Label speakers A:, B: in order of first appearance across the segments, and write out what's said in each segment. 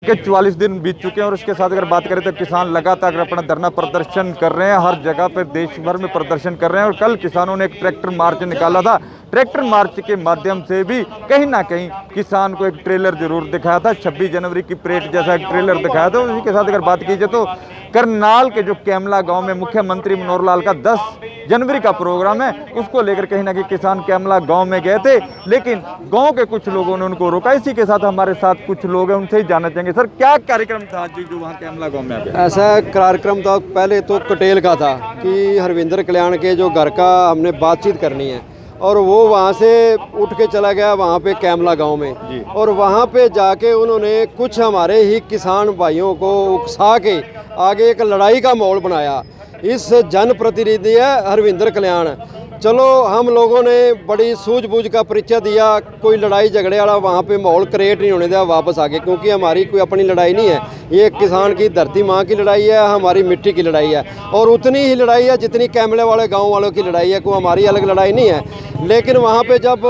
A: के 44 दिन बीत चुके हैं और उसके साथ अगर बात करें तो किसान लगातार अपना धरना प्रदर्शन कर रहे हैं। हर जगह पर देश भर में प्रदर्शन कर रहे हैं और कल किसानों ने एक ट्रैक्टर मार्च निकाला था। ट्रैक्टर मार्च के माध्यम से भी कहीं ना कहीं किसान को एक ट्रेलर जरूर दिखाया था। 26 जनवरी की परेड जैसा एक ट्रेलर दिखाया था। उसी के साथ अगर बात की जाए तो करनाल के जो कैमला गांव में मुख्यमंत्री मनोहर लाल का 10 जनवरी का प्रोग्राम है, उसको लेकर कहीं ना कहीं किसान कैमला गांव में गए थे, लेकिन गांव के कुछ लोगों ने उनको रोका। इसी के साथ हमारे साथ कुछ लोग हैं, उनसे ही जानना चाहेंगे। सर, क्या कार्यक्रम था जो वहाँ कैमला गांव में आ गया?
B: ऐसा कार्यक्रम था, पहले तो कटेल का था कि हरविंदर कल्याण के जो घर का हमने बातचीत करनी है, और वो वहाँ से उठ के चला गया वहाँ पे कैमला गांव में, और वहाँ पे जाके उन्होंने कुछ हमारे ही किसान भाइयों को उकसा के आगे एक लड़ाई का माहौल बनाया। इस जनप्रतिनिधि है हरविंदर कल्याण। चलो, हम लोगों ने बड़ी सूझबूझ का परिचय दिया, कोई लड़ाई झगड़े वाला वहाँ पे माहौल क्रिएट नहीं होने दिया, वापस आ गए, क्योंकि हमारी कोई अपनी लड़ाई नहीं है। ये किसान की धरती माँ की लड़ाई है, हमारी मिट्टी की लड़ाई है, और उतनी ही लड़ाई है जितनी कैमले वाले गाँव वालों की लड़ाई है। कोई हमारी अलग लड़ाई नहीं है। लेकिन वहाँ पर जब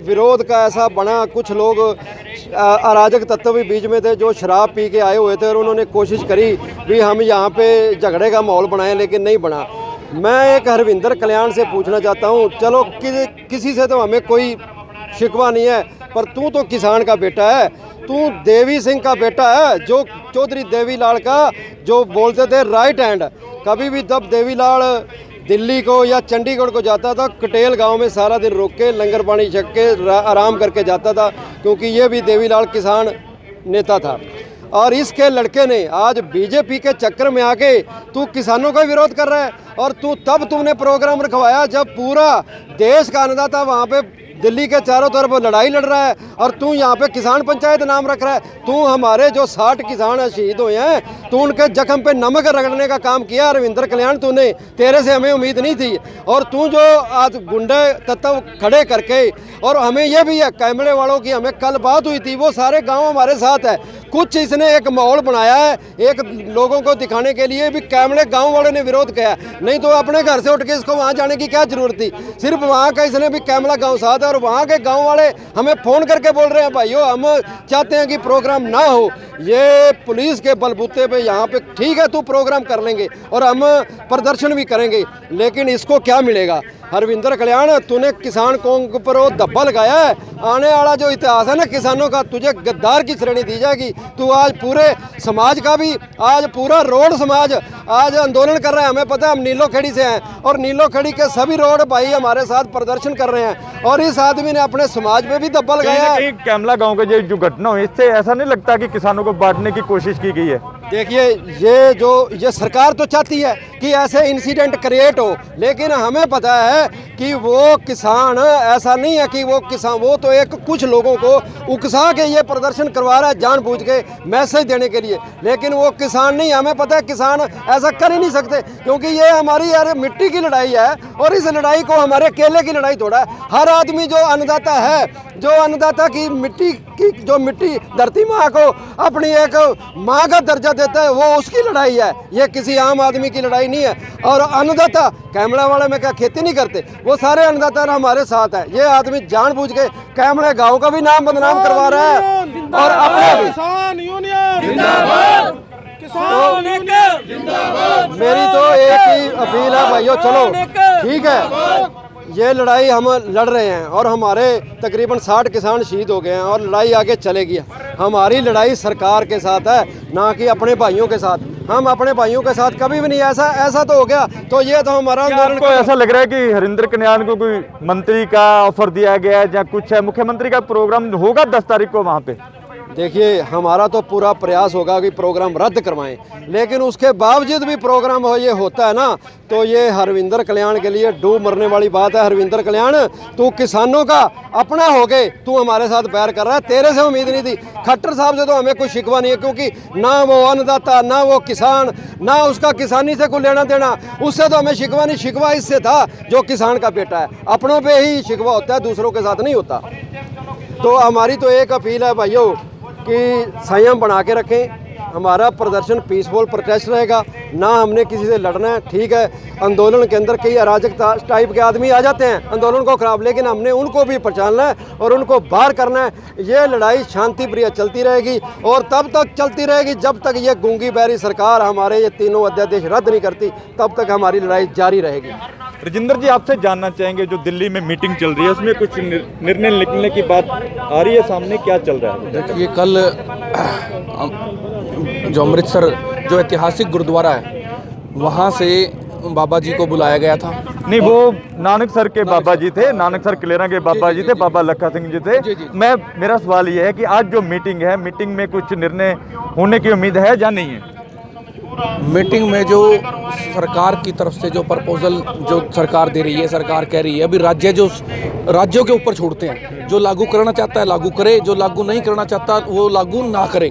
B: विरोध का ऐसा बना, कुछ लोग अराजक तत्व भी बीच में थे जो शराब पी के आए हुए थे, और उन्होंने कोशिश करी भी हम यहाँ पे झगड़े का माहौल बनाएं, लेकिन नहीं बना। मैं एक हरविंदर कल्याण से पूछना चाहता हूँ, चलो किसी से तो हमें कोई शिकवा नहीं है, पर तू तो किसान का बेटा है, तू देवी सिंह का बेटा है, जो चौधरी देवीलाल का जो बोलते थे राइट हैंड। कभी भी तब देवीलाल दिल्ली को या चंडीगढ़ को जाता था, कटेल गांव में सारा दिन रुक के लंगर पानी छक के आराम करके जाता था, क्योंकि ये भी देवीलाल किसान नेता था। और इसके लड़के ने आज बीजेपी के चक्कर में आके तू किसानों का विरोध कर रहा है, और तब तुमने प्रोग्राम रखवाया जब पूरा देश का अन्नदाता वहाँ पे दिल्ली के चारों तरफ लड़ाई लड़ रहा है, और तू यहाँ पे किसान पंचायत नाम रख रहा है। तू हमारे जो 60 किसान शहीद हुए हैं, तू उनके जख्म पे नमक रगड़ने का काम किया रविंद्र कल्याण तूने। तेरे से हमें उम्मीद नहीं थी। और तू जो आज गुंडे तत्व खड़े करके, और हमें यह भी है कैमरे वालों की हमें कल बात हुई थी, वो सारे गाँव हमारे साथ है। कुछ इसने एक माहौल बनाया है एक लोगों को दिखाने के लिए भी कैमरे गाँव वालों ने विरोध किया, नहीं तो अपने घर से उठ के इसको वहाँ जाने की क्या जरूरत थी। सिर्फ वहाँ का इसने भी कैमला गाँव साथ है, और वहाँ के गांव वाले हमें फ़ोन करके बोल रहे हैं भाइयों हम चाहते हैं कि प्रोग्राम ना हो। ये पुलिस के बलबूते पे यहाँ पे ठीक है तू प्रोग्राम कर लेंगे और हम प्रदर्शन भी करेंगे, लेकिन इसको क्या मिलेगा? हरविंदर कल्याण, तूने किसान कौम के ऊपर वो धब्बा लगाया है। आने वाला जो इतिहास है ना किसानों का, तुझे गद्दार की श्रेणी दी जाएगी। तू आज पूरे समाज का भी, आज पूरा रोड समाज आज आंदोलन कर रहा है। हमें पता है, हम नीलोखेड़ी से हैं, और नीलोखेड़ी के सभी रोड भाई हमारे साथ प्रदर्शन कर रहे हैं, और इस आदमी ने अपने समाज पे भी धब्बा लगाया है।
A: कैमला गाँव का जो घटना हुई, इससे ऐसा नहीं लगता कि किसानों को बांटने की कोशिश की गई है?
B: देखिए, ये सरकार तो चाहती है कि ऐसे इंसिडेंट क्रिएट हो, लेकिन हमें पता है कि वो किसान ऐसा नहीं है कि वो किसान, वो तो एक कुछ लोगों को उकसा के ये प्रदर्शन करवा रहा है जानबूझ के मैसेज देने के लिए, लेकिन वो किसान नहीं। हमें पता है किसान ऐसा कर ही नहीं सकते, क्योंकि ये हमारी यार मिट्टी की लड़ाई है, और इस लड़ाई को हमारे केले की लड़ाई थोड़ा है। हर आदमी जो अन्नदाता है, जो अन्नदाता की मिट्टी की जो मिट्टी धरती माँ को अपनी एक माँ का दर्जा देता है, वो उसकी लड़ाई है, ये किसी आम आदमी की लड़ाई नहीं है। और अन्नदाता कैमला वाले में क्या खेती नहीं करते? वो सारे अन्नदाता हमारे साथ है। ये आदमी जानबूझ के कैमले गांव का भी नाम बदनाम करवा रहा है, और अपने भी।
C: किसान यूनियन जिंदाबाद, किसान यूनियन जिंदाबाद।
B: मेरी तो एक ही अपील है भाइयों, चलो ठीक है, ये लड़ाई हम लड़ रहे हैं, और हमारे तकरीबन 60 किसान शहीद हो गए हैं, और लड़ाई आगे चलेगी। हमारी लड़ाई सरकार के साथ है, ना कि अपने भाइयों के साथ। हम अपने भाइयों के साथ कभी भी नहीं, ऐसा तो हो गया तो ये तो हमारा
A: आंदोलन। ऐसा लग रहा है कि हरिंदर कल्याण को कोई मंत्री का ऑफर दिया गया है या कुछ है? मुख्यमंत्री का प्रोग्राम होगा 10 तारीख को वहाँ पे।
B: देखिए, हमारा तो पूरा प्रयास होगा कि प्रोग्राम रद्द करवाएं, लेकिन उसके बावजूद भी प्रोग्राम ये होता है ना, तो ये हरविंदर कल्याण के लिए डूब मरने वाली बात है। हरविंदर कल्याण, तू किसानों का अपना हो गए, तू हमारे साथ बैर कर रहा है। तेरे से उम्मीद नहीं थी। खट्टर साहब से तो हमें कोई शिकवा नहीं है, क्योंकि ना वो अन्नदाता, ना वो किसान, ना उसका किसानी से कोई लेना देना, उससे तो हमें शिकवा नहीं। शिकवा इससे था जो किसान का बेटा है। अपनों पे ही शिकवा होता है, दूसरों के साथ नहीं होता। तो हमारी तो एक अपील है भाइयों कि संयम बना के रखें, हमारा प्रदर्शन पीसफुल प्रोटेस्ट रहेगा, ना हमने किसी से लड़ना है। ठीक है, आंदोलन के अंदर कई अराजक टाइप के आदमी आ जाते हैं आंदोलन को खराब, लेकिन हमने उनको भी पहचानना है और उनको बाहर करना है। ये लड़ाई शांति प्रिय चलती रहेगी और तब तक चलती रहेगी जब तक ये गूंगी बहरी सरकार हमारे ये तीनों अध्यादेश रद्द नहीं करती, तब तक हमारी लड़ाई जारी रहेगी।
A: राजेंद्र जी, आपसे जानना चाहेंगे, जो दिल्ली में मीटिंग चल रही है उसमें कुछ निर्णय निकलने की बात आ रही है सामने, क्या चल रहा है?
D: देखिए, कल जो अमृतसर जो ऐतिहासिक गुरुद्वारा है वहाँ से बाबा जी को बुलाया गया था।
A: नहीं, वो नानकसर के बाबा जी थे, नानकसर कलेरा के बाबा जी थे, बाबा लखा सिंह जी थे। मेरा सवाल ये है कि आज जो मीटिंग है, मीटिंग में कुछ निर्णय होने की उम्मीद है या नहीं है?
D: मीटिंग में जो सरकार की तरफ से जो प्रपोजल जो सरकार दे रही है, सरकार कह रही है अभी राज्यों के ऊपर छोड़ते हैं, जो लागू करना चाहता है लागू करे, जो लागू नहीं करना चाहता वो लागू ना करे।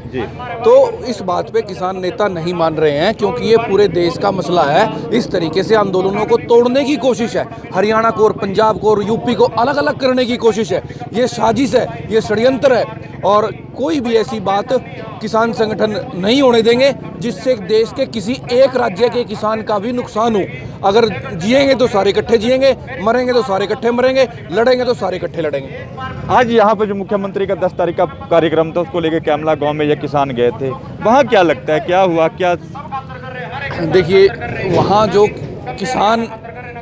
D: तो इस बात पे किसान नेता नहीं मान रहे हैं, क्योंकि ये पूरे देश का मसला है। इस तरीके से आंदोलनों को तोड़ने की कोशिश है, हरियाणा को और पंजाब को और यूपी को अलग अलग करने की कोशिश है। ये साजिश है, ये षड्यंत्र है और कोई भी ऐसी बात किसान संगठन नहीं होने देंगे जिससे देश के किसी एक राज्य के किसान का भी नुकसान हो। अगर जिएंगे तो सारे इकट्ठे जिएंगे, मरेंगे तो सारे इकट्ठे मरेंगे, लड़ेंगे तो सारे इकट्ठे लड़ेंगे।
A: आज यहाँ पे जो मुख्यमंत्री का 10 तारीख का कार्यक्रम था, उसको लेकर कैमला गांव में ये किसान गए थे, वहाँ क्या लगता है, क्या हुआ? क्या
D: देखिए, वहाँ जो किसान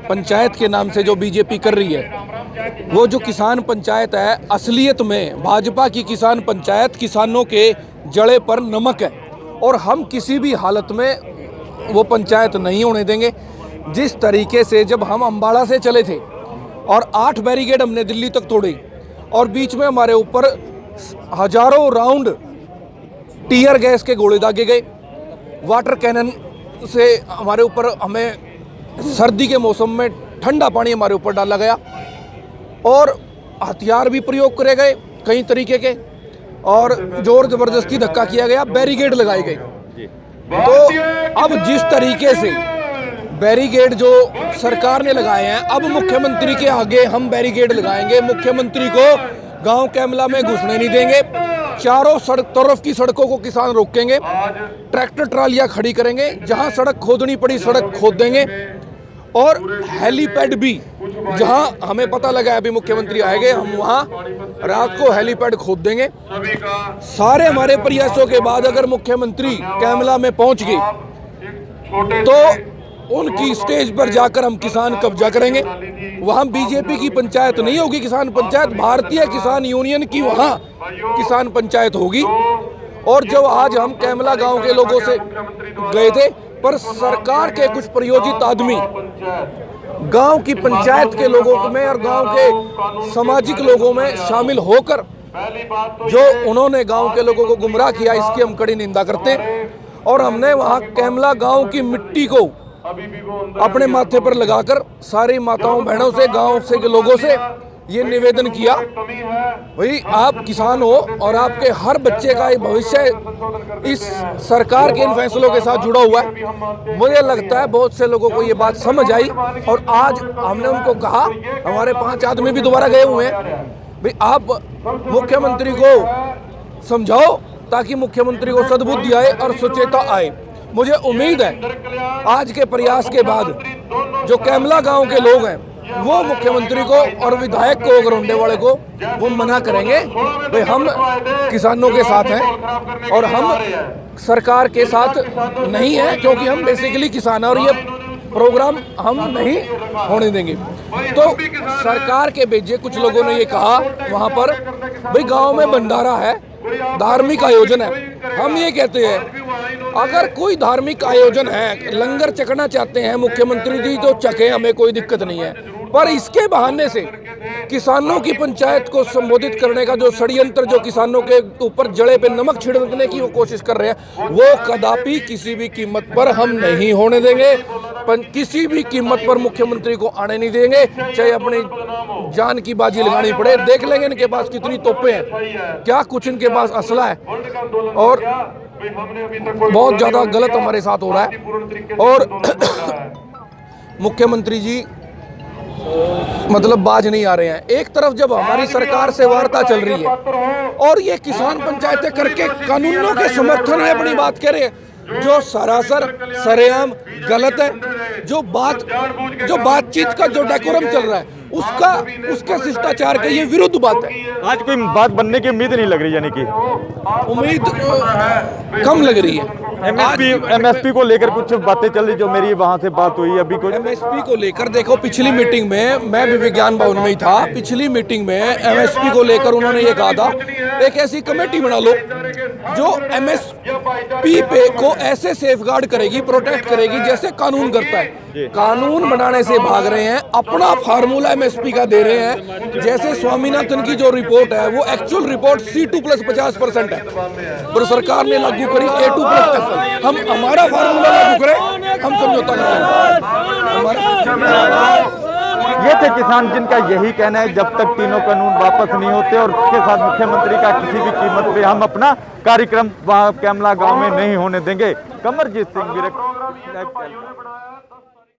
D: पंचायत के नाम से जो बीजेपी कर रही है, वो जो किसान पंचायत है असलियत में भाजपा की किसान पंचायत किसानों के जड़े पर नमक है और हम किसी भी हालत में वो पंचायत नहीं होने देंगे। जिस तरीके से जब हम अम्बाड़ा से चले थे और 8 बैरिकेड हमने दिल्ली तक तोड़े और बीच में हमारे ऊपर हजारों राउंड टीयर गैस के गोले दागे गए, वाटर कैनन से हमारे ऊपर, हमें सर्दी के मौसम में ठंडा पानी हमारे ऊपर डाला गया और हथियार भी प्रयोग करे गए कई तरीके के और जोर जबरदस्ती धक्का किया गया, बैरिकेड लगाए गए। तो अब जिस तरीके से बैरिकेड जो सरकार ने लगाए हैं, अब मुख्यमंत्री के आगे हम बैरिकेड लगाएंगे, मुख्यमंत्री को गांव कैमला में घुसने नहीं देंगे, चारों तरफ की सड़कों को किसान रोकेंगे, ट्रैक्टर ट्रालियां खड़ी करेंगे, जहां सड़क खोदनी पड़ी सड़क खोद देंगे और हेलीपैड भी, जहां हमें पता लगा है अभी मुख्यमंत्री आएंगे, हम वहां रात को हेलीपैड खोद देंगे। सारे हमारे प्रयासों के बाद अगर मुख्यमंत्री कैमला में पहुंच गए तो उनकी स्टेज पर जाकर हम किसान कब्जा करेंगे। वहां बीजेपी की पंचायत नहीं होगी किसान पंचायत, भारतीय किसान यूनियन की वहां किसान पंचायत होगी। और जो आज हम कैमला गांव के लोगों से गए थे, पर सरकार के कुछ प्रयोजित आदमी गांव की पंचायत के लोगों में और गांव के सामाजिक लोगों में शामिल होकर जो उन्होंने गांव के लोगों को गुमराह किया, इसकी हम कड़ी निंदा करते हैं। और हमने वहां कैमला गांव की मिट्टी को अपने माथे पर लगाकर सारी माताओं बहनों से, गांव से के लोगों से ये निवेदन किया, भाई आप किसान हो और आपके हर बच्चे का भविष्य इस सरकार के इन फैसलों के साथ जुड़ा हुआ है। मुझे लगता है बहुत से लोगों को ये बात समझ आई और आज हमने उनको कहा, हमारे 5 आदमी भी दोबारा गए हुए हैं, भाई आप मुख्यमंत्री को समझाओ ताकि मुख्यमंत्री को सद्बुद्धि आए और सुचेता आए। मुझे उम्मीद है आज के प्रयास के बाद जो कैमला गांव के लोग हैं वो मुख्यमंत्री को और विधायक को, गरोंडे वाले को, वो मना करेंगे, भाई हम किसानों के साथ हैं और हम सरकार के साथ नहीं हैं, क्योंकि हम बेसिकली किसान हैं और ये प्रोग्राम हम नहीं होने देंगे। तो सरकार के भेजे कुछ लोगों ने ये कहा वहाँ पर, भाई गांव में भंडारा है, धार्मिक आयोजन है। हम ये कहते हैं अगर कोई धार्मिक आयोजन है, लंगर चखना चाहते हैं मुख्यमंत्री जी तो चखे, हमें कोई दिक्कत नहीं है, पर इसके बहाने से किसानों की पंचायत को संबोधित करने का जो षड्यंत्र, जो किसानों के ऊपर जड़े पे नमक छिड़कने की वो कोशिश कर रहे हैं, वो कदापि किसी भी कीमत पर हम नहीं होने देंगे। किसी भी कीमत पर मुख्यमंत्री को आने नहीं देंगे, चाहे अपनी जान की बाजी लगानी पड़े। देख लेंगे इनके पास कितनी तोपें हैं, क्या कुछ इनके पास असला है और बहुत ज़्यादा गलत हमारे साथ हो रहा है। और मुख्यमंत्री जी मतलब बाज नहीं आ रहे हैं। एक तरफ जब हमारी सरकार से वार्ता चल रही है और ये किसान पंचायतें करके कानूनों के समर्थन में अपनी बात कह रहे हैं, जो सरासर सरेआम गलत है। जो बातचीत का जो डेकोरम चल रहा है उसके शिष्टाचार के ये विरुद्ध बात है।
A: आज कोई बात बनने की उम्मीद नहीं लग रही, यानी कि
D: उम्मीद कम लग रही है।
A: एमएसपी को लेकर कुछ बातें चल रही, जो मेरी वहां से बात हुई अभी कुछ
D: एमएसपी को लेकर देखो, पिछली मीटिंग में मैं भी विज्ञान भवन में ही था। पिछली मीटिंग में एमएसपी को लेकर उन्होंने ये कहा था एक ऐसी कमेटी बना लो जो एमएसपी पे को ऐसे सेफगार्ड करेगी, प्रोटेक्ट करेगी जैसे कानून करता है। कानून बनाने से भाग रहे हैं, अपना फार्मूला एमएसपी का दे रहे हैं। जैसे स्वामीनाथन की जो रिपोर्ट है वो एक्चुअल रिपोर्ट C2 प्लस 50% है, पर सरकार ने लागू करी A2 प्लस FL। हम हमारा फार्मूला लागू करें, हम समझौता करें।
A: ये थे किसान जिनका यही कहना है जब तक तीनों कानून वापस नहीं होते और उसके साथ मुख्यमंत्री का किसी भी कीमत पे हम अपना कार्यक्रम वहां कैमला गांव में नहीं होने देंगे। कमरजीत सिंह,